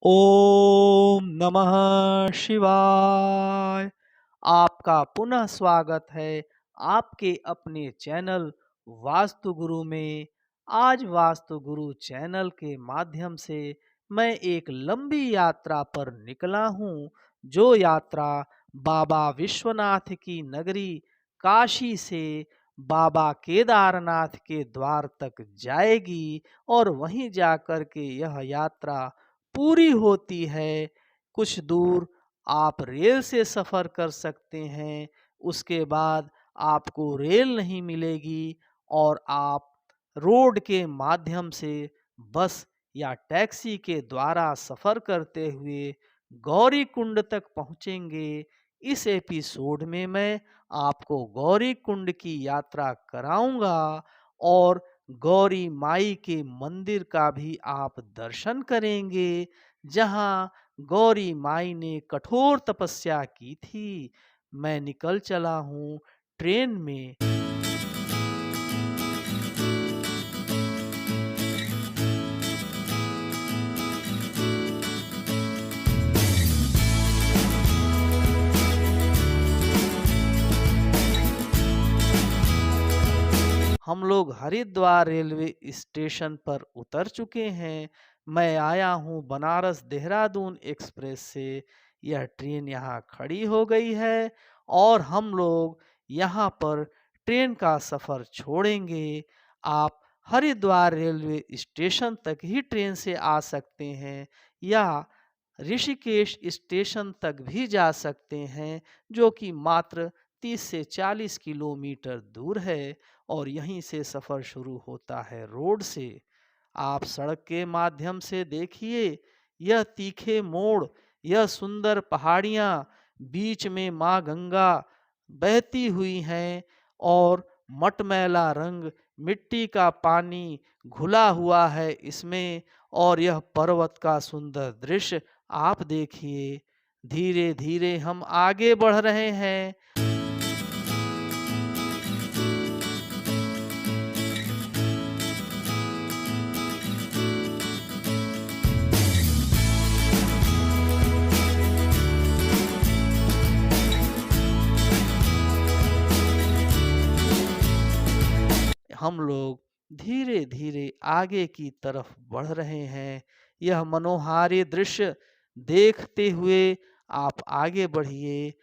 ओम नमः शिवाय। आपका पुनः स्वागत है आपके अपने चैनल वास्तु गुरु में। आज वास्तु गुरु चैनल के माध्यम से मैं एक लंबी यात्रा पर निकला हूँ, जो यात्रा बाबा विश्वनाथ की नगरी काशी से बाबा केदारनाथ के द्वार तक जाएगी और वहीं जाकर के यह यात्रा पूरी होती है। कुछ दूर आप रेल से सफ़र कर सकते हैं, उसके बाद आपको रेल नहीं मिलेगी और आप रोड के माध्यम से बस या टैक्सी के द्वारा सफ़र करते हुए गौरी कुंड तक पहुँचेंगे। इस एपिसोड में मैं आपको गौरी कुंड की यात्रा कराऊंगा और गौरी माई के मंदिर का भी आप दर्शन करेंगे, जहां गौरी माई ने कठोर तपस्या की थी। मैं निकल चला हूं ट्रेन में। हम लोग हरिद्वार रेलवे स्टेशन पर उतर चुके हैं। मैं आया हूँ बनारस देहरादून एक्सप्रेस से। यह ट्रेन यहाँ खड़ी हो गई है और हम लोग यहाँ पर ट्रेन का सफ़र छोड़ेंगे। आप हरिद्वार रेलवे स्टेशन तक ही ट्रेन से आ सकते हैं या ऋषिकेश स्टेशन तक भी जा सकते हैं, जो कि मात्र 30 से 40 किलोमीटर दूर है और यहीं से सफ़र शुरू होता है रोड से। आप सड़क के माध्यम से देखिए, यह तीखे मोड़, यह सुंदर पहाड़ियाँ, बीच में माँ गंगा बहती हुई हैं और मटमैला रंग, मिट्टी का पानी घुला हुआ है इसमें। और यह पर्वत का सुंदर दृश्य आप देखिए। धीरे धीरे हम आगे बढ़ रहे हैं। हम लोग धीरे धीरे आगे की तरफ बढ़ रहे हैं। यह मनोहारी दृश्य देखते हुए आप आगे बढ़िए।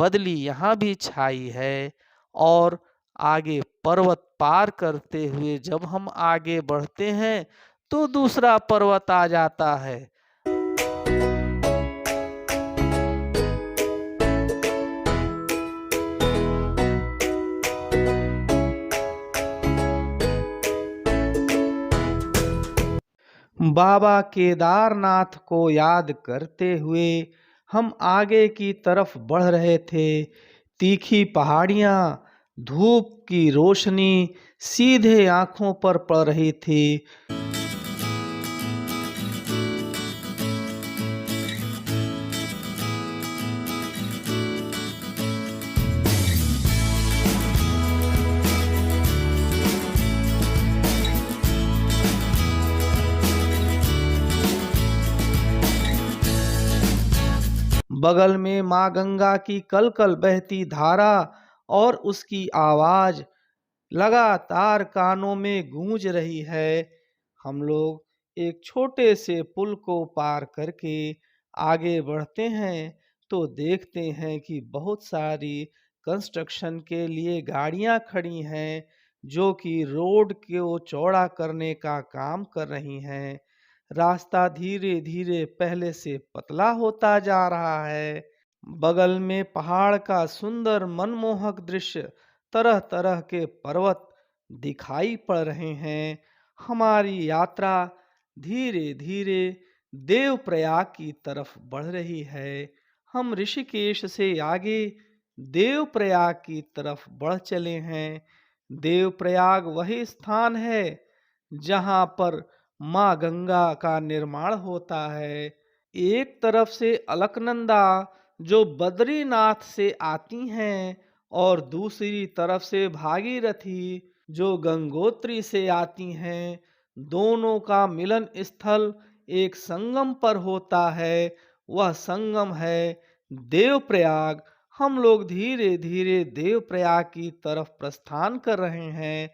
बदली यहाँ भी छाई है और आगे पर्वत पार करते हुए जब हम आगे बढ़ते हैं तो दूसरा पर्वत आ जाता है। बाबा केदारनाथ को याद करते हुए हम आगे की तरफ बढ़ रहे थे। तीखी पहाड़ियाँ, धूप की रोशनी सीधे आंखों पर पड़ रही थी। बगल में माँ गंगा की कलकल बहती धारा और उसकी आवाज लगातार कानों में गूंज रही है। हम लोग एक छोटे से पुल को पार करके आगे बढ़ते हैं तो देखते हैं कि बहुत सारी कंस्ट्रक्शन के लिए गाड़ियां खड़ी हैं, जो कि रोड को चौड़ा करने का काम कर रही हैं। रास्ता धीरे धीरे पहले से पतला होता जा रहा है। बगल में पहाड़ का सुंदर मनमोहक दृश्य, तरह तरह के पर्वत दिखाई पड़ रहे हैं। हमारी यात्रा धीरे धीरे देवप्रयाग की तरफ बढ़ रही है। हम ऋषिकेश से आगे देवप्रयाग की तरफ बढ़ चले हैं। देवप्रयाग वही स्थान है जहाँ पर माँ गंगा का निर्माण होता है। एक तरफ से अलकनंदा जो बद्रीनाथ से आती हैं और दूसरी तरफ से भागीरथी जो गंगोत्री से आती हैं। दोनों का मिलन स्थल एक संगम पर होता है। वह संगम है देवप्रयाग। हम लोग धीरे धीरे देवप्रयाग की तरफ प्रस्थान कर रहे हैं।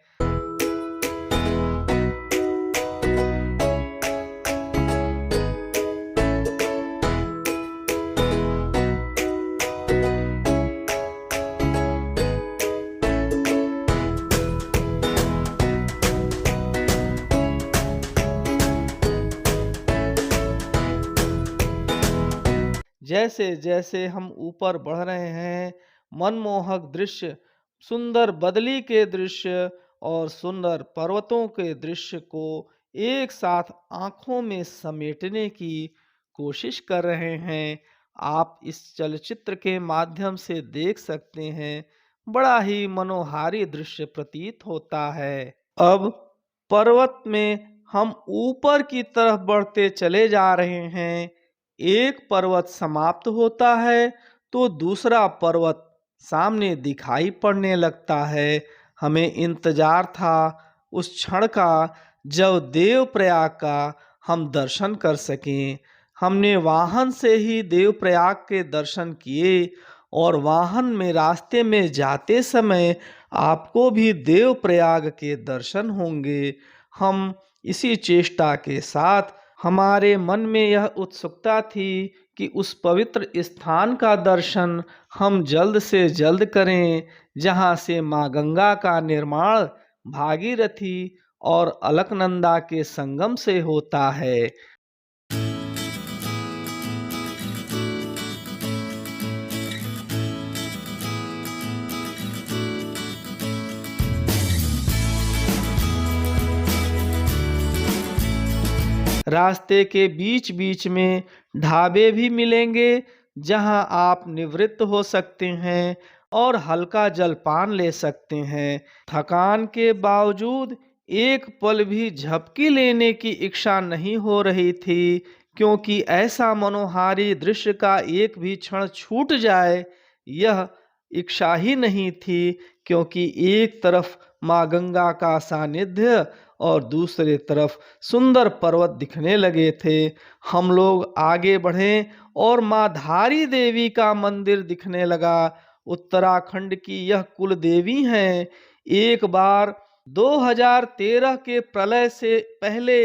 जैसे जैसे हम ऊपर बढ़ रहे हैं, मनमोहक दृश्य, सुंदर बदली के दृश्य और सुंदर पर्वतों के दृश्य को एक साथ आंखों में समेटने की कोशिश कर रहे हैं। आप इस चलचित्र के माध्यम से देख सकते हैं, बड़ा ही मनोहारी दृश्य प्रतीत होता है। अब पर्वत में हम ऊपर की तरफ बढ़ते चले जा रहे हैं। एक पर्वत समाप्त होता है तो दूसरा पर्वत सामने दिखाई पड़ने लगता है। हमें इंतजार था उस क्षण का जब देवप्रयाग का हम दर्शन कर सकें। हमने वाहन से ही देवप्रयाग के दर्शन किए और वाहन में रास्ते में जाते समय आपको भी देवप्रयाग के दर्शन होंगे। हम इसी चेष्टा के साथ हमारे मन में यह उत्सुकता थी कि उस पवित्र स्थान का दर्शन हम जल्द से जल्द करें, जहाँ से माँ गंगा का निर्माण भागीरथी और अलकनंदा के संगम से होता है। रास्ते के बीच बीच में ढाबे भी मिलेंगे, जहां आप निवृत्त हो सकते हैं और हल्का जलपान ले सकते हैं। थकान के बावजूद एक पल भी झपकी लेने की इच्छा नहीं हो रही थी, क्योंकि ऐसा मनोहारी दृश्य का एक भी क्षण छूट जाए यह इच्छा ही नहीं थी। क्योंकि एक तरफ माँ गंगा का सानिध्य और दूसरे तरफ सुंदर पर्वत दिखने लगे थे। हम लोग आगे बढ़े और माँ धारी देवी का मंदिर दिखने लगा। उत्तराखंड की यह कुल देवी हैं। एक बार 2013 के प्रलय से पहले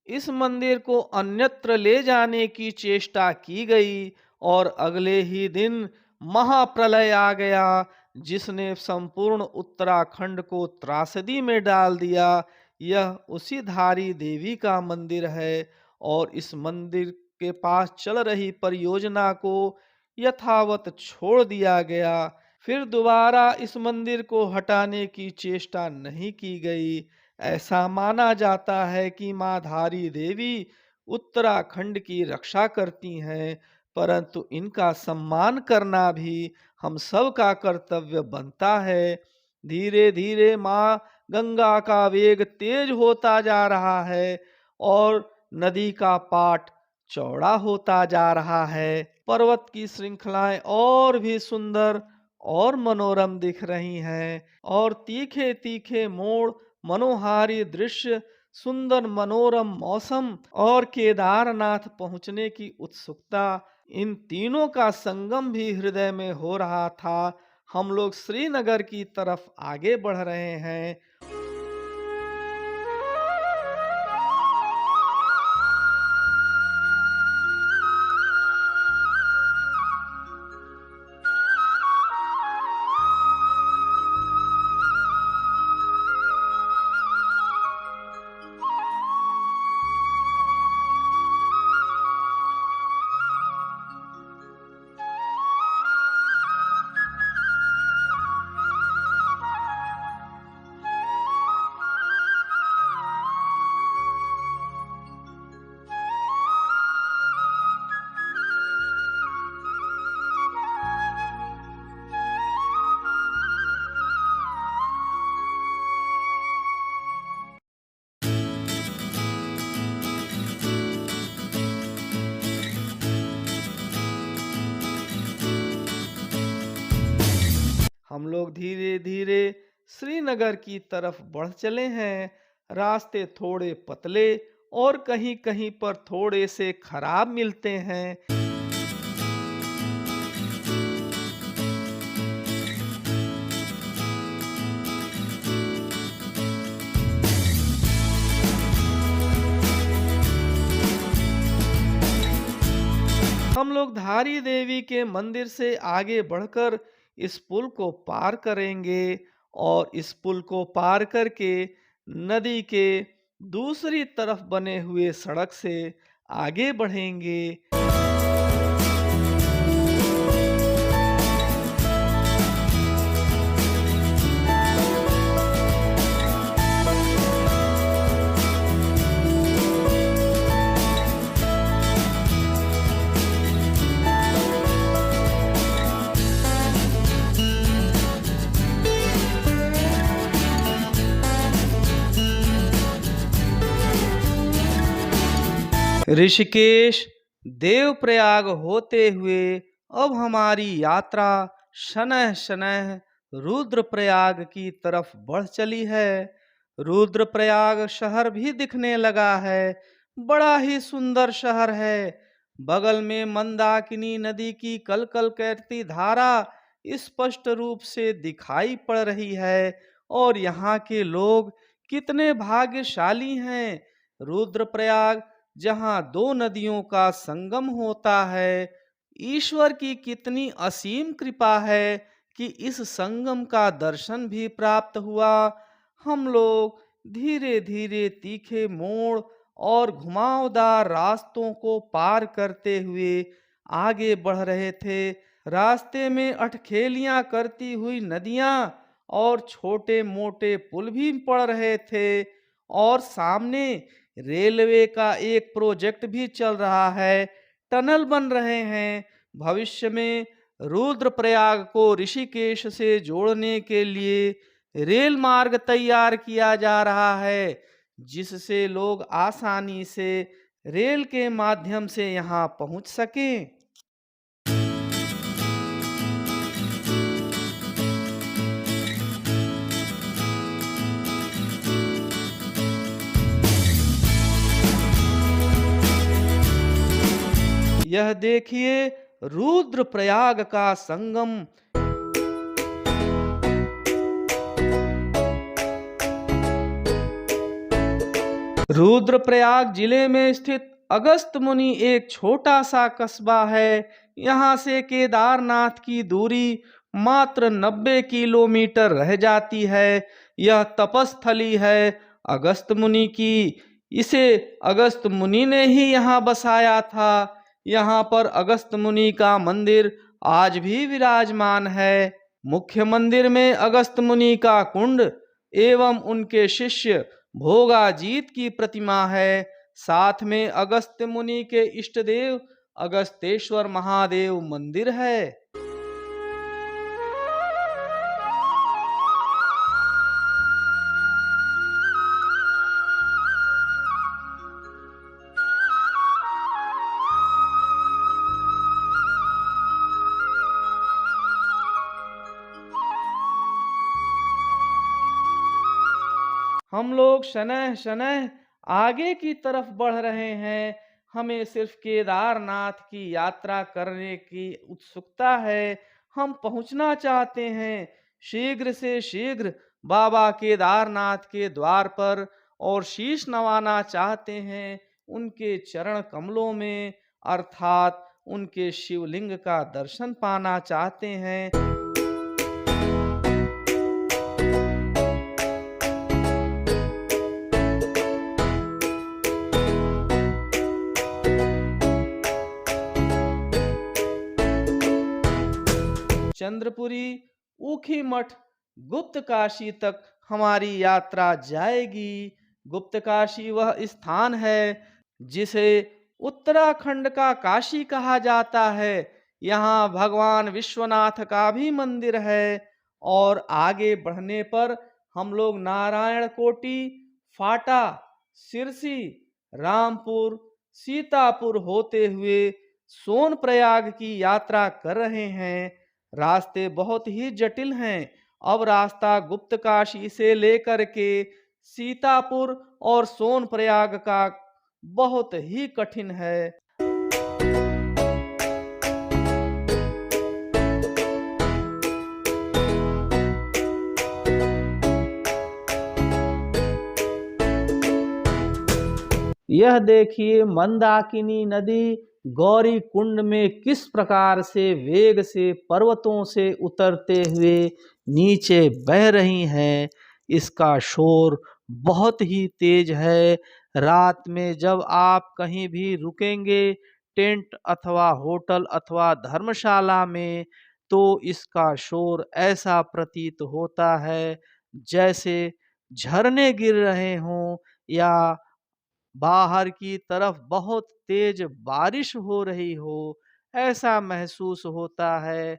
इस मंदिर को अन्यत्र ले जाने की चेष्टा की गई और अगले ही दिन महाप्रलय आ गया, जिसने संपूर्ण उत्तराखंड को त्रासदी में डाल दिया। यह उसी धारी देवी का मंदिर है और इस मंदिर के पास चल रही परियोजना को यथावत छोड़ दिया गया। फिर दोबारा इस मंदिर को हटाने की चेष्टा नहीं की गई। ऐसा माना जाता है कि माँ धारी देवी उत्तराखंड की रक्षा करती हैं, परंतु इनका सम्मान करना भी हम सब का कर्तव्य बनता है। धीरे धीरे माँ गंगा का वेग तेज होता जा रहा है और नदी का पाट चौड़ा होता जा रहा है। पर्वत की श्रृंखलाएं और भी सुंदर और मनोरम दिख रही हैं और तीखे तीखे मोड़, मनोहारी दृश्य, सुंदर मनोरम मौसम और केदारनाथ पहुंचने की उत्सुकता, इन तीनों का संगम भी हृदय में हो रहा था। हम लोग श्रीनगर की तरफ आगे बढ़ रहे हैं। हम लोग धीरे धीरे श्रीनगर की तरफ बढ़ चले हैं। रास्ते थोड़े पतले और कहीं कहीं पर थोड़े से खराब मिलते हैं। हम लोग धारी देवी के मंदिर से आगे बढ़कर इस पुल को पार करेंगे और इस पुल को पार करके नदी के दूसरी तरफ बने हुए सड़क से आगे बढ़ेंगे। ऋषिकेश देवप्रयाग होते हुए अब हमारी यात्रा शनैः शनैः रुद्रप्रयाग की तरफ बढ़ चली है। रुद्रप्रयाग शहर भी दिखने लगा है। बड़ा ही सुंदर शहर है। बगल में मंदाकिनी नदी की कलकल करती धारा स्पष्ट रूप से दिखाई पड़ रही है। और यहाँ के लोग कितने भाग्यशाली हैं। रुद्रप्रयाग जहाँ दो नदियों का संगम होता है। ईश्वर की कितनी असीम कृपा है कि इस संगम का दर्शन भी प्राप्त हुआ। हम लोग धीरे धीरे तीखे मोड़ और घुमावदार रास्तों को पार करते हुए आगे बढ़ रहे थे। रास्ते में अटखेलियां करती हुई नदियां और छोटे मोटे पुल भी पड़ रहे थे। और सामने रेलवे का एक प्रोजेक्ट भी चल रहा है। टनल बन रहे हैं। भविष्य में रुद्रप्रयाग को ऋषिकेश से जोड़ने के लिए रेल मार्ग तैयार किया जा रहा है, जिससे लोग आसानी से रेल के माध्यम से यहाँ पहुँच सकें। यह देखिए रुद्रप्रयाग का संगम। रुद्रप्रयाग जिले में स्थित अगस्त मुनि एक छोटा सा कस्बा है। यहाँ से केदारनाथ की दूरी मात्र 90 किलोमीटर रह जाती है। यह तपस्थली है अगस्त मुनि की। इसे अगस्त मुनि ने ही यहाँ बसाया था। यहाँ पर अगस्त मुनि का मंदिर आज भी विराजमान है। मुख्य मंदिर में अगस्त मुनि का कुंड एवं उनके शिष्य भोगाजीत की प्रतिमा है। साथ में अगस्त मुनि के इष्ट देव अगस्तेश्वर महादेव मंदिर है। हम लोग शनैः शनैः आगे की तरफ बढ़ रहे हैं। हमें सिर्फ केदारनाथ की यात्रा करने की उत्सुकता है। हम पहुंचना चाहते हैं शीघ्र से शीघ्र बाबा केदारनाथ के द्वार पर और शीश नवाना चाहते हैं उनके चरण कमलों में, अर्थात उनके शिवलिंग का दर्शन पाना चाहते हैं। चंद्रपुरी, ऊखी मठ, गुप्त काशी तक हमारी यात्रा जाएगी। गुप्त काशी वह स्थान है जिसे उत्तराखंड का काशी कहा जाता है। यहाँ भगवान विश्वनाथ का भी मंदिर है। और आगे बढ़ने पर हम लोग नारायण कोटी, फाटा, सिरसी, रामपुर, सीतापुर होते हुए सोनप्रयाग की यात्रा कर रहे हैं। रास्ते बहुत ही जटिल हैं। अब रास्ता गुप्तकाशी से लेकर के सीतापुर और सोनप्रयाग का बहुत ही कठिन है। यह देखिए मंदाकिनी नदी गौरी कुंड में किस प्रकार से वेग से पर्वतों से उतरते हुए नीचे बह रही हैं। इसका शोर बहुत ही तेज है। रात में जब आप कहीं भी रुकेंगे टेंट अथवा होटल अथवा धर्मशाला में, तो इसका शोर ऐसा प्रतीत होता है जैसे झरने गिर रहे हों या बाहर की तरफ बहुत तेज बारिश हो रही हो, ऐसा महसूस होता है।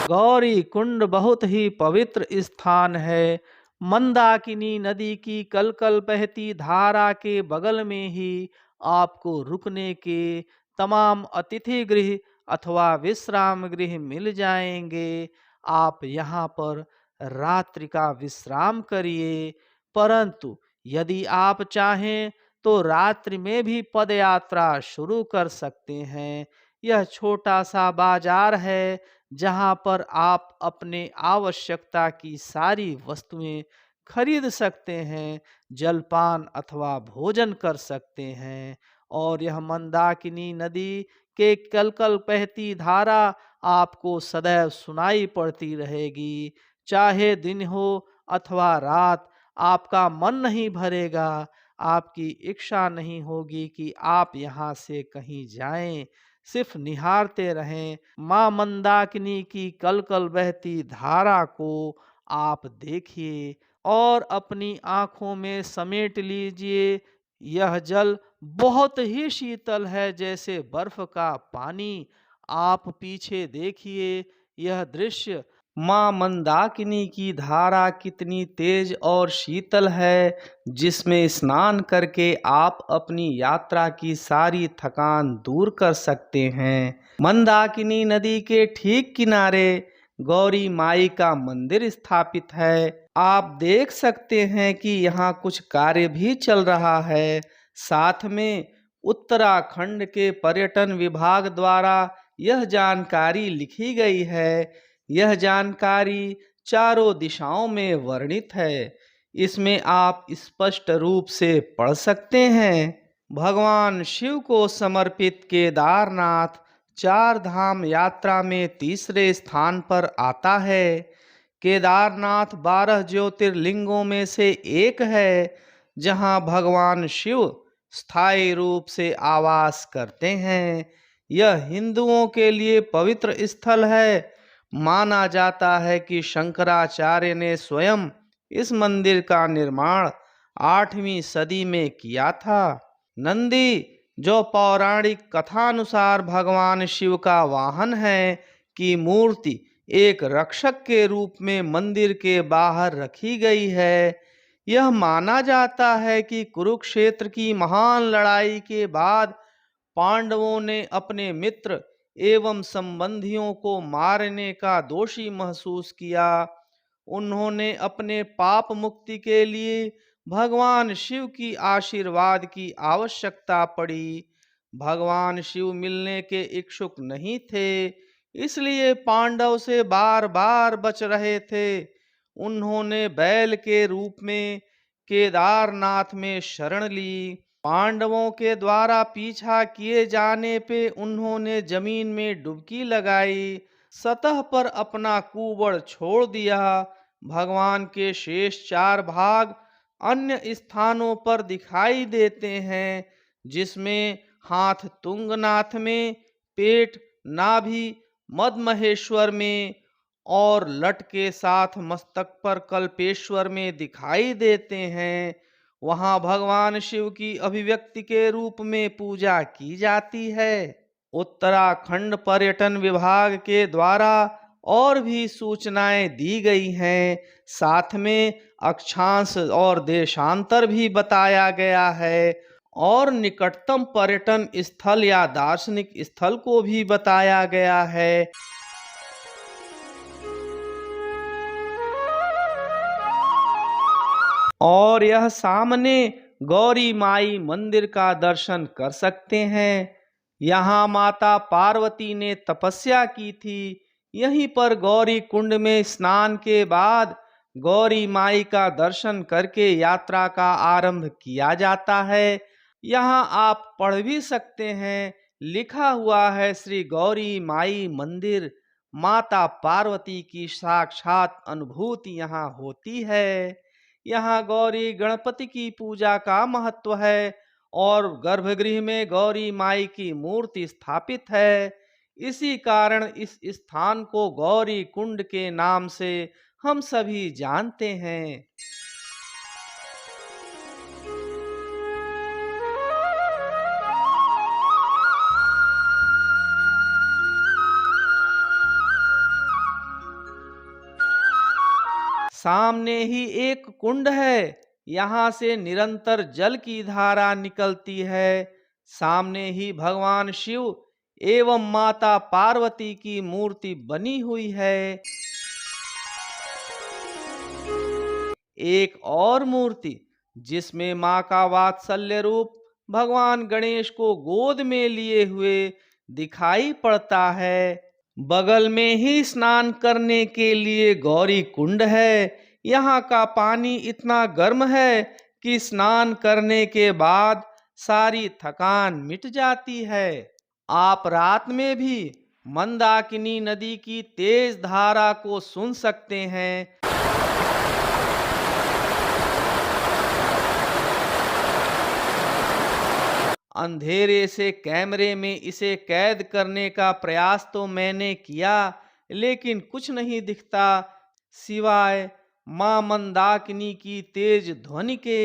गौरी कुंड बहुत ही पवित्र स्थान है। मंदाकिनी नदी की कलकल बहती धारा के बगल में ही आपको रुकने के तमाम अतिथि गृह अथवा विश्राम गृह मिल जाएंगे। आप यहाँ पर रात्रि का विश्राम करिए। परंतु यदि आप चाहें तो रात्रि में भी पदयात्रा शुरू कर सकते हैं। यह छोटा सा बाजार है जहां पर आप अपने आवश्यकता की सारी वस्तुएं खरीद सकते हैं, जलपान अथवा भोजन कर सकते हैं। और यह मंदाकिनी नदी के कलकल बहती धारा आपको सदैव सुनाई पड़ती रहेगी। चाहे दिन हो अथवा रात, आपका मन नहीं भरेगा, आपकी इच्छा नहीं होगी कि आप यहाँ से कहीं जाएं। सिर्फ निहारते रहें माँ मंदाकिनी की कलकल बहती धारा को। आप देखिए और अपनी आंखों में समेट लीजिए। यह जल बहुत ही शीतल है, जैसे बर्फ का पानी। आप पीछे देखिए, यह दृश्य माँ मंदाकिनी की धारा कितनी तेज और शीतल है, जिसमें स्नान करके आप अपनी यात्रा की सारी थकान दूर कर सकते हैं। मंदाकिनी नदी के ठीक किनारे गौरी माई का मंदिर स्थापित है। आप देख सकते हैं कि यहाँ कुछ कार्य भी चल रहा है। साथ में उत्तराखंड के पर्यटन विभाग द्वारा यह जानकारी लिखी गई है। यह जानकारी चारों दिशाओं में वर्णित है। इसमें आप स्पष्ट रूप से पढ़ सकते हैं। भगवान शिव को समर्पित केदारनाथ चार धाम यात्रा में तीसरे स्थान पर आता है। केदारनाथ 12 ज्योतिर्लिंगों में से एक है, जहां भगवान शिव स्थायी रूप से आवास करते हैं। यह हिंदुओं के लिए पवित्र स्थल है। माना जाता है कि शंकराचार्य ने स्वयं इस मंदिर का निर्माण 8वीं सदी में किया था। नंदी, जो पौराणिक कथानुसार भगवान शिव का वाहन है, की मूर्ति एक रक्षक के रूप में मंदिर के बाहर रखी गई है। यह माना जाता है कि कुरुक्षेत्र की महान लड़ाई के बाद पांडवों ने अपने मित्र एवं संबंधियों को मारने का दोषी महसूस किया। उन्होंने अपने पाप मुक्ति के लिए भगवान शिव की आशीर्वाद की आवश्यकता पड़ी। भगवान शिव मिलने के इच्छुक नहीं थे, इसलिए पांडव से बार बार बच रहे थे। उन्होंने बैल के रूप में केदारनाथ में शरण ली। पांडवों के द्वारा पीछा किए जाने पे उन्होंने जमीन में डुबकी लगाई, सतह पर अपना कुबड़ छोड़ दिया। भगवान के शेष 4 भाग अन्य स्थानों पर दिखाई देते हैं, जिसमें हाथ तुंगनाथ में, पेट नाभि मदमहेश्वर में और लट के साथ मस्तक पर कल्पेश्वर में दिखाई देते हैं। वहां भगवान शिव की अभिव्यक्ति के रूप में पूजा की जाती है। उत्तराखंड पर्यटन विभाग के द्वारा और भी सूचनाएं दी गई हैं। साथ में अक्षांश और देशांतर भी बताया गया है और निकटतम पर्यटन स्थल या दार्शनिक स्थल को भी बताया गया है। और यह सामने गौरी माई मंदिर का दर्शन कर सकते हैं। यहाँ माता पार्वती ने तपस्या की थी। यहीं पर गौरी कुंड में स्नान के बाद गौरी माई का दर्शन करके यात्रा का आरंभ किया जाता है। यहाँ आप पढ़ भी सकते हैं, लिखा हुआ है श्री गौरी माई मंदिर। माता पार्वती की साक्षात अनुभूति यहाँ होती है। यहाँ गौरी गणपति की पूजा का महत्व है और गर्भगृह में गौरी माई की मूर्ति स्थापित है। इसी कारण इस स्थान को गौरी कुंड के नाम से हम सभी जानते हैं। सामने ही एक कुंड है, यहाँ से निरंतर जल की धारा निकलती है। सामने ही भगवान शिव एवं माता पार्वती की मूर्ति बनी हुई है। एक और मूर्ति जिसमें मां का वात्सल्य रूप भगवान गणेश को गोद में लिए हुए दिखाई पड़ता है। बगल में ही स्नान करने के लिए गौरी कुंड है। यहाँ का पानी इतना गर्म है कि स्नान करने के बाद सारी थकान मिट जाती है। आप रात में भी मंदाकिनी नदी की तेज धारा को सुन सकते हैं। अंधेरे से कैमरे में इसे कैद करने का प्रयास तो मैंने किया, लेकिन कुछ नहीं दिखता सिवाय मां मंदाकिनी की तेज ध्वनि के।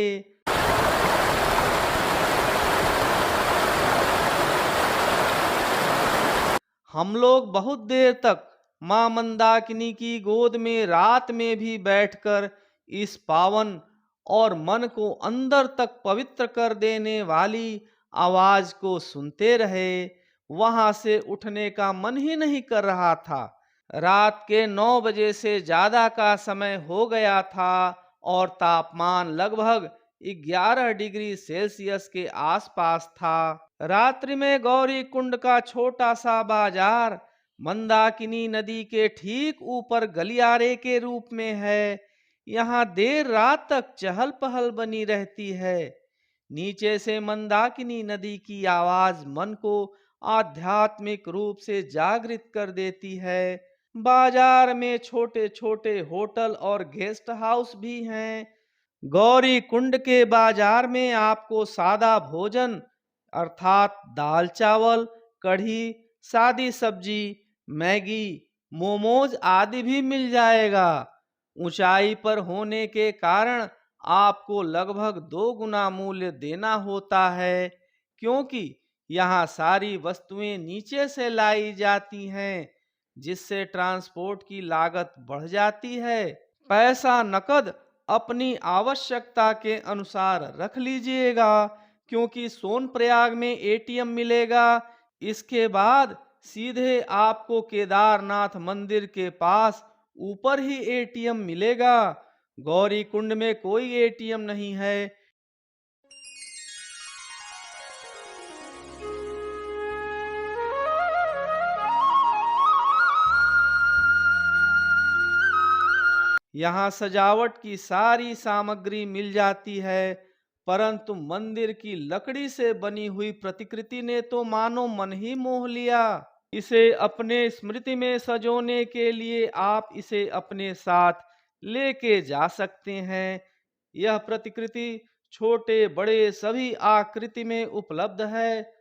हम लोग बहुत देर तक मां मंदाकिनी की गोद में रात में भी बैठकर इस पावन और मन को अंदर तक पवित्र कर देने वाली आवाज को सुनते रहे। वहां से उठने का मन ही नहीं कर रहा था। रात के 9 बजे से ज्यादा का समय हो गया था और तापमान लगभग 11 डिग्री सेल्सियस के आसपास था। रात्रि में गौरी कुंड का छोटा सा बाजार मंदाकिनी नदी के ठीक ऊपर गलियारे के रूप में है। यहाँ देर रात तक चहल पहल बनी रहती है। नीचे से मंदाकिनी नदी की आवाज मन को आध्यात्मिक रूप से जागृत कर देती है। बाजार में छोटे छोटे होटल और गेस्ट हाउस भी हैं। गौरी कुंड के बाजार में आपको सादा भोजन अर्थात दाल चावल, कढ़ी, सादी सब्जी, मैगी, मोमोज आदि भी मिल जाएगा। ऊंचाई पर होने के कारण आपको लगभग 2 गुना मूल्य देना होता है, क्योंकि यहाँ सारी वस्तुएं नीचे से लाई जाती हैं, जिससे ट्रांसपोर्ट की लागत बढ़ जाती है। पैसा नकद अपनी आवश्यकता के अनुसार रख लीजिएगा, क्योंकि सोनप्रयाग में एटीएम मिलेगा। इसके बाद सीधे आपको केदारनाथ मंदिर के पास ऊपर ही एटीएम मिलेगा। गौरी कुंड में कोई एटीएम नहीं है। यहाँ सजावट की सारी सामग्री मिल जाती है, परंतु मंदिर की लकड़ी से बनी हुई प्रतिकृति ने तो मानो मन ही मोह लिया। इसे अपने स्मृति में सजोने के लिए आप इसे अपने साथ लेके जा सकते हैं। यह प्रतिकृति छोटे बड़े सभी आकृति में उपलब्ध है।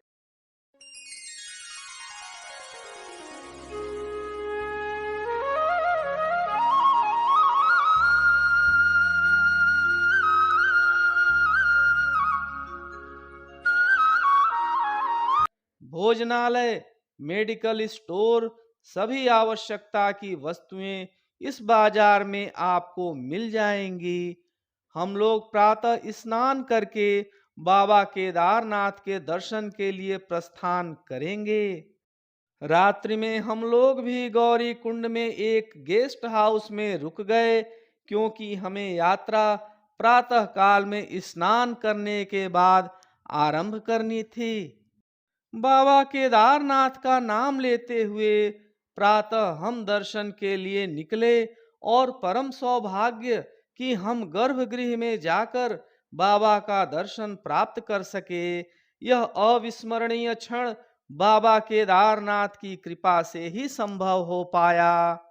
भोजनालय मेडिकल स्टोर, सभी आवश्यकता की वस्तुएं इस बाजार में आपको मिल जाएंगी। हम लोग प्रातः स्नान करके बाबा केदारनाथ के दर्शन के लिए प्रस्थान करेंगे। रात्रि में हम लोग भी गौरी कुंड में एक गेस्ट हाउस में रुक गए, क्योंकि हमें यात्रा प्रातः काल में स्नान करने के बाद आरंभ करनी थी। बाबा केदारनाथ का नाम लेते हुए प्रातः हम दर्शन के लिए निकले, और परम सौभाग्य कि हम गर्भगृह में जाकर बाबा का दर्शन प्राप्त कर सके। यह अविस्मरणीय क्षण बाबा केदारनाथ की कृपा से ही संभव हो पाया।